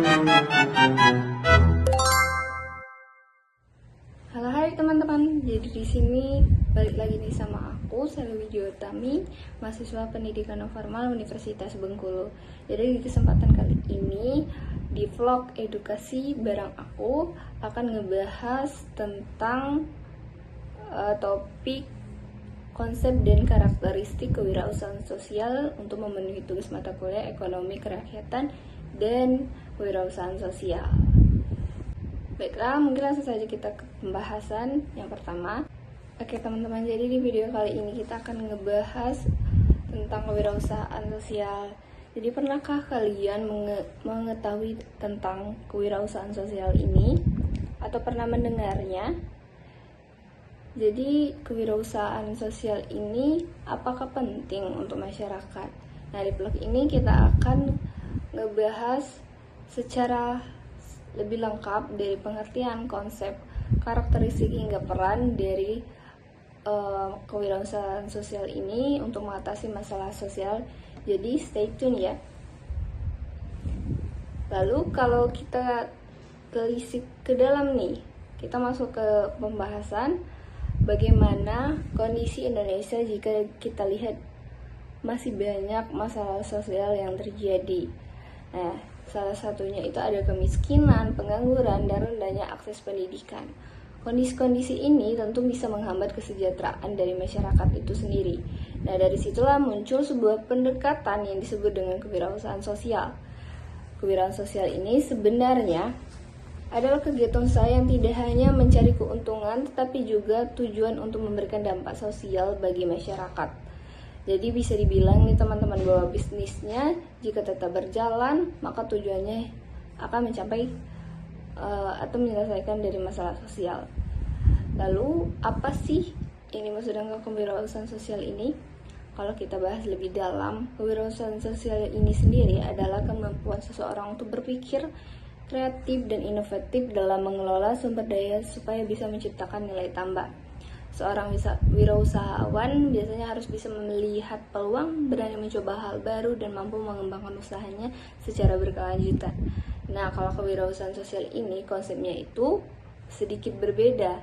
Halo, hai teman-teman. Jadi di sini balik lagi nih sama aku, Selvi Utami, mahasiswa Pendidikan Non Formal Universitas Bengkulu. Jadi di kesempatan kali ini di vlog edukasi bareng aku akan ngebahas tentang topik konsep dan karakteristik kewirausahaan sosial untuk memenuhi tugas mata kuliah ekonomi kerakyatan dan kewirausahaan sosial. Baiklah, mungkin langsung saja kita ke pembahasan yang pertama. Oke teman-teman, jadi di video kali ini kita akan ngebahas tentang kewirausahaan sosial. Jadi pernahkah kalian mengetahui tentang kewirausahaan sosial ini? Atau pernah mendengarnya? Jadi kewirausahaan sosial ini apakah penting untuk masyarakat? Nah, di vlog ini kita akan ngebahas secara lebih lengkap dari pengertian konsep, karakteristik hingga peran dari kewirausahaan sosial ini untuk mengatasi masalah sosial. Jadi stay tune ya. Lalu kalau kita telisik ke dalam nih, kita masuk ke pembahasan bagaimana kondisi Indonesia jika kita lihat masih banyak masalah sosial yang terjadi. Nah, salah satunya itu ada kemiskinan, pengangguran, dan rendahnya akses pendidikan. Kondisi-kondisi ini tentu bisa menghambat kesejahteraan dari masyarakat itu sendiri. Nah, dari situlah muncul sebuah pendekatan yang disebut dengan kewirausahaan sosial. Kewirausahaan sosial ini sebenarnya adalah kegiatan usaha yang tidak hanya mencari keuntungan, tetapi juga tujuan untuk memberikan dampak sosial bagi masyarakat. Jadi bisa dibilang nih teman-teman bahwa bisnisnya jika tetap berjalan, maka tujuannya akan mencapai atau menyelesaikan dari masalah sosial. Lalu apa sih yang dimaksud dengan kewirausahaan sosial ini? Kalau kita bahas lebih dalam, kewirausahaan sosial ini sendiri adalah kemampuan seseorang untuk berpikir kreatif dan inovatif dalam mengelola sumber daya supaya bisa menciptakan nilai tambah. Seorang wirausahawan biasanya harus bisa melihat peluang, berani mencoba hal baru, dan mampu mengembangkan usahanya secara berkelanjutan. Nah, kalau kewirausahaan sosial ini konsepnya itu sedikit berbeda,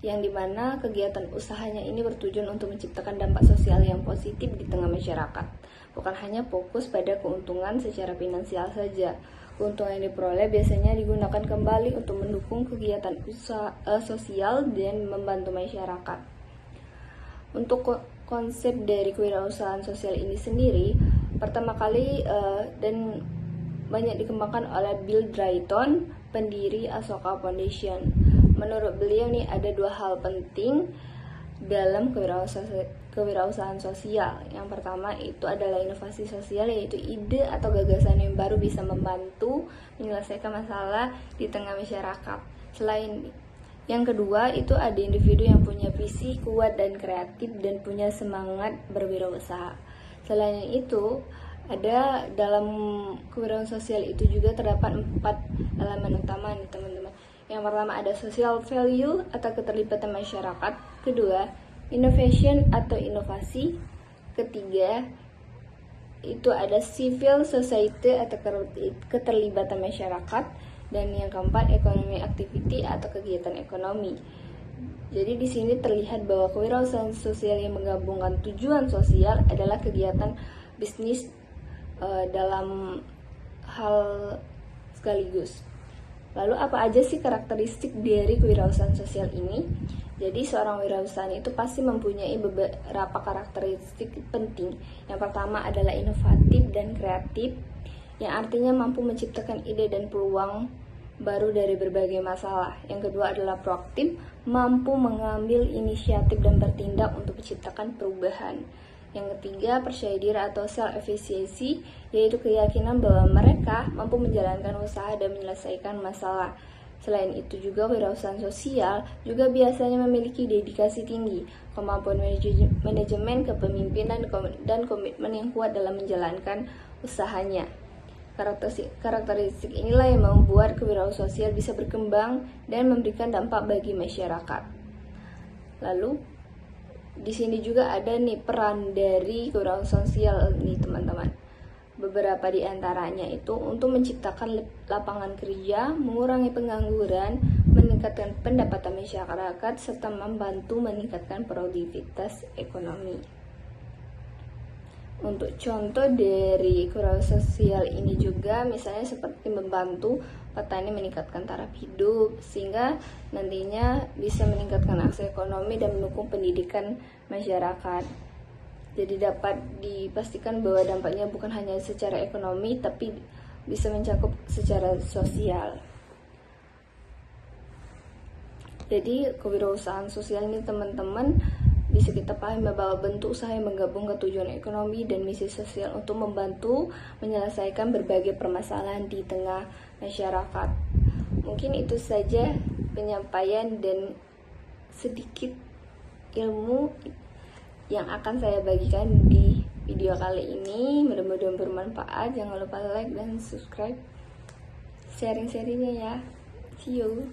yang dimana kegiatan usahanya ini bertujuan untuk menciptakan dampak sosial yang positif di tengah masyarakat. Bukan hanya fokus pada keuntungan secara finansial saja. Keuntungan yang diperoleh biasanya digunakan kembali untuk mendukung kegiatan usaha sosial dan membantu masyarakat. Untuk konsep dari kewirausahaan sosial ini sendiri, pertama kali dan banyak dikembangkan oleh Bill Drayton, pendiri Asoka Foundation. Menurut beliau nih ada dua hal penting dalam kewirausahaan sosial. Yang pertama itu adalah inovasi sosial, yaitu ide atau gagasan yang baru bisa membantu menyelesaikan masalah di tengah masyarakat. Selain yang kedua itu ada individu yang punya visi kuat dan kreatif dan punya semangat berwirausaha. Selain itu ada dalam kewirausahaan sosial itu juga terdapat 4 elemen utama nih teman-teman. Yang pertama ada social value atau keterlibatan masyarakat. Kedua, innovation atau inovasi. Ketiga, itu ada civil society atau keterlibatan masyarakat. Dan yang keempat, economic activity atau kegiatan ekonomi. Jadi di sini terlihat bahwa kewirausahaan sosial yang menggabungkan tujuan sosial adalah kegiatan bisnis dalam hal sekaligus. Lalu apa aja sih karakteristik dari kewirausahaan sosial ini? Jadi seorang wirausahaan itu pasti mempunyai beberapa karakteristik penting. Yang pertama adalah inovatif dan kreatif, yang artinya mampu menciptakan ide dan peluang baru dari berbagai masalah. Yang kedua adalah proaktif, mampu mengambil inisiatif dan bertindak untuk menciptakan perubahan. Yang ketiga, percaya diri atau self-efficacy, yaitu keyakinan bahwa mereka mampu menjalankan usaha dan menyelesaikan masalah. Selain itu juga kewirausahaan sosial juga biasanya memiliki dedikasi tinggi, kemampuan manajemen, kepemimpinan, dan komitmen yang kuat dalam menjalankan usahanya. Karakteristik inilah yang membuat kewirausahaan sosial bisa berkembang dan memberikan dampak bagi masyarakat. Lalu di sini juga ada nih peran dari kewirausahaan sosial nih teman-teman. Beberapa di antaranya itu untuk menciptakan lapangan kerja, mengurangi pengangguran, meningkatkan pendapatan masyarakat, serta membantu meningkatkan produktivitas ekonomi. Untuk contoh dari kewirausahaan sosial ini juga misalnya seperti membantu petani meningkatkan taraf hidup sehingga nantinya bisa meningkatkan akses ekonomi dan mendukung pendidikan masyarakat. Jadi dapat dipastikan bahwa dampaknya bukan hanya secara ekonomi tapi bisa mencakup secara sosial. Jadi kewirausahaan sosial ini teman-teman bisa kita pahami bahwa bentuk usaha yang menggabung ke tujuan ekonomi dan misi sosial untuk membantu menyelesaikan berbagai permasalahan di tengah masyarakat. Mungkin itu saja penyampaian dan sedikit ilmu yang akan saya bagikan di video kali ini. Mudah-mudahan bermanfaat. Jangan lupa like dan subscribe, sharing-sharingnya ya. See you.